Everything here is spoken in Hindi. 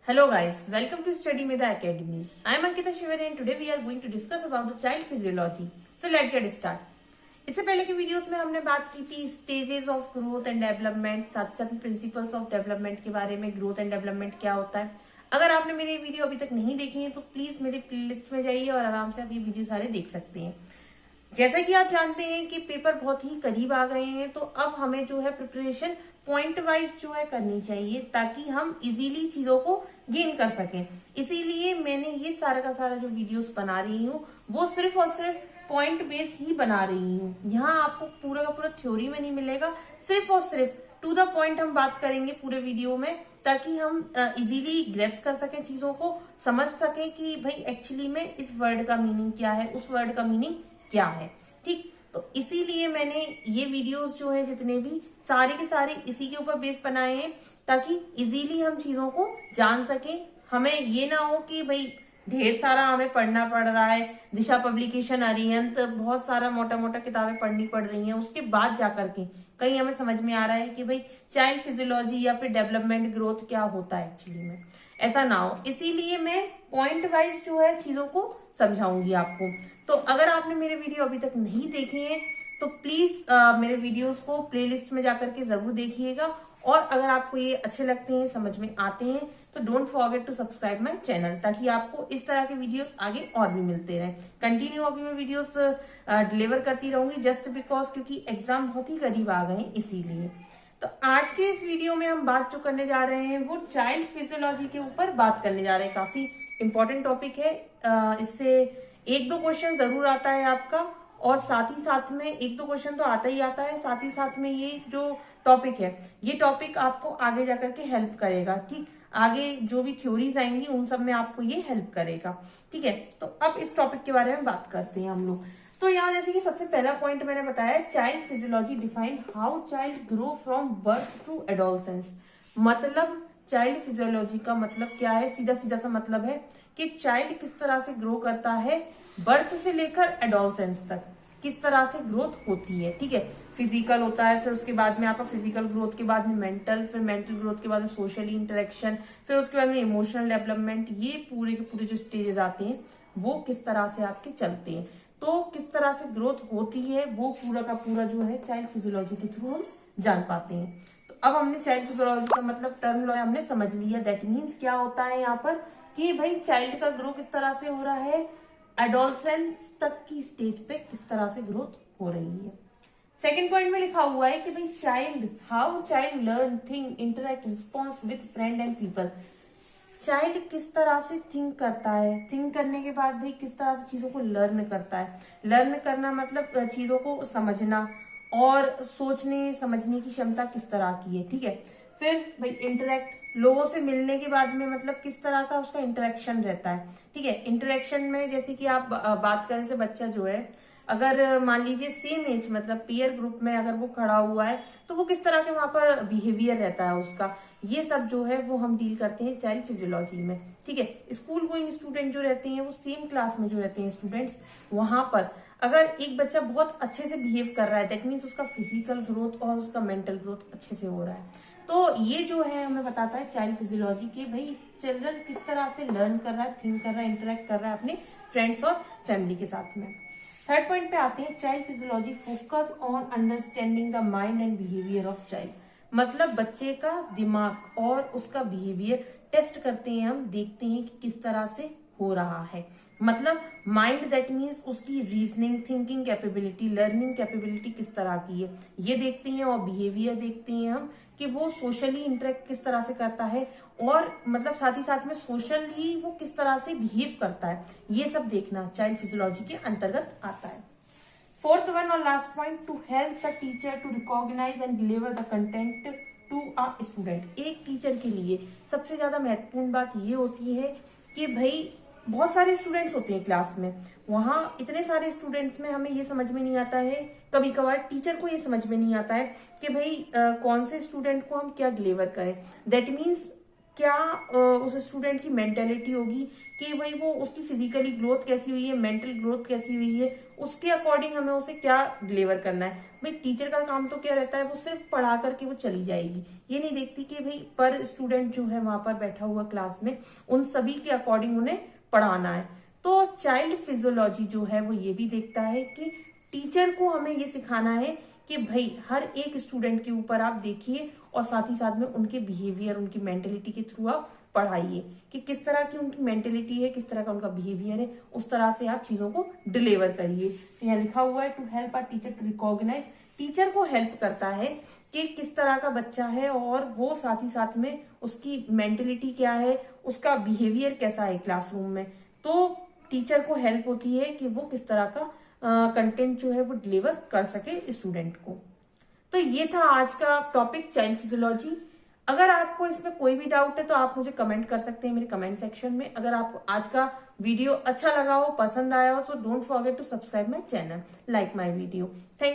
Hello guys, welcome to Study Meda Academy. I am Ankita Shivare and today we are going to discuss about the child physiology. So let's get start. इससे पहले की वीडियोस में हमने बात की थी stages of growth and development, साथ ही साथ प्रिंसिपल्स ऑफ डेवलपमेंट के बारे में, ग्रोथ एंड डेवलपमेंट क्या होता है। अगर आपने मेरी वीडियो अभी तक नहीं देखी है तो प्लीज मेरी प्लेलिस्ट में जाइए और आराम से आप ये वीडियो सारे देख सकते हैं। जैसा कि आप जानते हैं कि पेपर बहुत ही करीब आ गए हैं, तो अब हमें जो है प्रिपरेशन पॉइंट वाइज जो है करनी चाहिए ताकि हम इजीली चीजों को गेन कर सकें। इसीलिए मैंने ये सारा का सारा जो वीडियोस बना रही हूँ वो सिर्फ और सिर्फ पॉइंट बेस ही बना रही हूँ। यहाँ आपको पूरा का पूरा थ्योरी में नहीं मिलेगा, सिर्फ और सिर्फ टू द पॉइंट हम बात करेंगे पूरे वीडियो में, ताकि हम इजीली ग्रैस्प कर सकें, चीजों को समझ सकें कि भाई एक्चुअली में इस वर्ड का मीनिंग क्या है, उस वर्ड का मीनिंग क्या है। ठीक, तो इसीलिए मैंने ये वीडियोस जो है जितने भी सारे के सारे इसी के ऊपर बेस बनाए हैं ताकि इजीली हम चीजों को जान सकें। हमें ये ना हो कि भाई ढेर सारा हमें पढ़ना पड़ रहा है, दिशा पब्लिकेशन, अरिहंत, बहुत सारा मोटा मोटा किताबें पढ़नी पड़ रही हैं, उसके बाद जाकर के कहीं हमें समझ में आ रहा है कि भाई चाइल्ड फिजियोलॉजी या फिर डेवलपमेंट ग्रोथ क्या होता है एक्चुअली में, ऐसा ना हो। इसीलिए मैं पॉइंट वाइज जो है चीजों को समझाऊंगी आपको। तो अगर आपने मेरे वीडियो अभी तक नहीं देखे हैं तो प्लीज मेरे वीडियोस को प्लेलिस्ट में जाकर के जरूर देखिएगा, और अगर आपको ये अच्छे लगते हैं, समझ में आते हैं, तो don't forget to subscribe my channel, ताकि आपको इस तरह के वीडियोस आगे और भी मिलते रहें। कंटिन्यू अभी मैं वीडियोस डिलीवर करती रहूंगी जस्ट बिकॉज क्योंकि एग्जाम बहुत ही करीब आ गए हैं इसीलिए। तो आज के इस वीडियो में हम बात जो करने जा रहे हैं वो चाइल्ड फिजियोलॉजी के ऊपर बात करने जा रहे हैं। काफी इंपॉर्टेंट टॉपिक है, इससे एक दो क्वेश्चन जरूर आता है आपका, और साथ ही साथ में एक दो क्वेश्चन तो आता ही आता है, साथ ही साथ में ये जो टॉपिक है ये टॉपिक आपको आगे जाकर के हेल्प करेगा। ठीक, आगे जो भी थ्योरीज आएंगी उन सब में आपको ये हेल्प करेगा। ठीक है, तो अब इस टॉपिक के बारे में बात करते हैं हम लोग। तो यहाँ जैसे कि सबसे पहला पॉइंट मैंने बताया, child physiology define how child grow from birth to adolescence. मतलब चाइल्ड फिजियोलॉजी का मतलब क्या है, सीधा सीधा सा मतलब है कि चाइल्ड किस तरह से ग्रो करता है बर्थ से लेकर एडोलसेंस तक, किस तरह से ग्रोथ होती है। ठीक है, फिजिकल होता है, फिर उसके बाद में आपका फिजिकल ग्रोथ के बाद में मेंटल, फिर मेंटल ग्रोथ के बाद में सोशली इंटरेक्शन, फिर उसके बाद में इमोशनल डेवलपमेंट। ये पूरे के पूरे जो स्टेजेस आते हैं वो किस तरह से आपके चलते हैं, तो किस तरह से ग्रोथ होती है वो पूरा का पूरा जो है चाइल्ड फिजियोलॉजी के थ्रू हम जान पाते हैं। तो अब हमने चाइल्ड फिजियोलॉजी का मतलब टर्म हमने समझ लिया। दैट मीन्स क्या होता है यहाँ पर कि भाई चाइल्ड का ग्रो किस तरह से हो रहा है, एडोलसेंस तक की स्टेज पे किस तरह से ग्रोथ हो रही है। सेकेंड पॉइंट में लिखा हुआ है कि भाई child, how child learn, think, interact, response with friend and people. Child किस तरह से थिंक करता है, थिंक करने के बाद भाई किस तरह से चीजों को लर्न करता है। लर्न करना मतलब चीजों को समझना और सोचने समझने की क्षमता किस तरह की है। ठीक है, फिर भाई इंटरेक्ट, लोगों से मिलने के बाद में मतलब किस तरह का उसका इंटरेक्शन रहता है। ठीक है, इंटरेक्शन में जैसे कि आप बात करें से बच्चा जो है, अगर मान लीजिए सेम एज मतलब पीयर ग्रुप में अगर वो खड़ा हुआ है तो वो किस तरह के वहां पर बिहेवियर रहता है उसका, ये सब जो है वो हम डील करते हैं चाइल्ड फिजियोलॉजी में। ठीक है, स्कूल गोइंग स्टूडेंट जो रहते हैं वो सेम क्लास में जो रहते हैं स्टूडेंट्स, वहां पर अगर एक बच्चा बहुत अच्छे से बिहेव कर रहा है दैट मीन्स उसका फिजिकल ग्रोथ और उसका मेंटल ग्रोथ अच्छे से हो रहा है। तो ये जो है हमें बताता है चाइल्ड फिजियोलॉजी के भाई चिल्ड्रन किस तरह से लर्न कर रहा है, थिंक कर रहा है, इंटरेक्ट कर रहा है अपने फ्रेंड्स और फैमिली के साथ में। थर्ड पॉइंट पे आते हैं, child physiology focus on understanding the mind and behaviour of child. मतलब बच्चे का दिमाग और उसका बिहेवियर टेस्ट करते हैं हम, देखते हैं कि किस तरह से हो रहा है। मतलब माइंड दैट मीन्स उसकी reasoning, thinking capability, learning capability किस तरह की है ये देखते हैं, और बिहेवियर देखते हैं हम कि वो सोशली इंटरेक्ट किस तरह से करता है, और मतलब साथ ही साथ में सोशली वो किस तरह से बिहेव करता है, ये सब देखना चाइल्ड फिजियोलॉजी के अंतर्गत आता है। फोर्थ वन और last point, to help the teacher to recognise and deliver the content to a student. एक टीचर के लिए सबसे ज्यादा महत्वपूर्ण बात ये होती है कि भाई बहुत सारे स्टूडेंट्स होते हैं क्लास में, वहां इतने सारे स्टूडेंट्स में हमें ये समझ में नहीं आता है, कभी कभार टीचर को ये समझ में नहीं आता है कि भाई कौन से स्टूडेंट को हम क्या डिलीवर करें। दैट मीन्स क्या उस स्टूडेंट की मेंटेलिटी होगी, कि भाई वो उसकी फिजिकली ग्रोथ कैसी हुई है, मेंटल ग्रोथ कैसी हुई है, उसके अकॉर्डिंग हमें उसे क्या डिलीवर करना है। भाई टीचर का काम तो क्या रहता है, वो सिर्फ पढ़ा करके वो चली जाएगी, ये नहीं देखती कि भाई पर स्टूडेंट जो है वहां पर बैठा हुआ क्लास में, उन सभी के अकॉर्डिंग उन्हें पढ़ाना है। तो चाइल्ड फिजियोलॉजी जो है वो ये भी देखता है कि टीचर को हमें ये सिखाना है कि भाई हर एक स्टूडेंट के ऊपर आप देखिए और साथ ही साथ में उनके बिहेवियर, उनकी मेंटेलिटी के थ्रू आप पढ़ाइए कि किस तरह की उनकी मेंटेलिटी है, किस तरह का उनका बिहेवियर है, उस तरह से आप चीजों को डिलीवर करिए। तो यहाँ लिखा हुआ है to help our teacher to recognise, teacher को हेल्प करता है कि किस तरह का बच्चा है और वो साथ ही साथ में उसकी मेंटेलिटी क्या है, उसका बिहेवियर कैसा है क्लासरूम में। तो टीचर को हेल्प होती है कि वो किस तरह का कंटेंट जो है वो डिलीवर कर सके स्टूडेंट को। तो ये था आज का टॉपिक चाइल्ड फिजियोलॉजी। अगर आपको इसमें कोई भी डाउट है तो आप मुझे कमेंट कर सकते हैं मेरे कमेंट सेक्शन में। अगर आपको आज का वीडियो अच्छा लगा हो, पसंद आया हो, so don't forget to subscribe my channel, like my video. Thank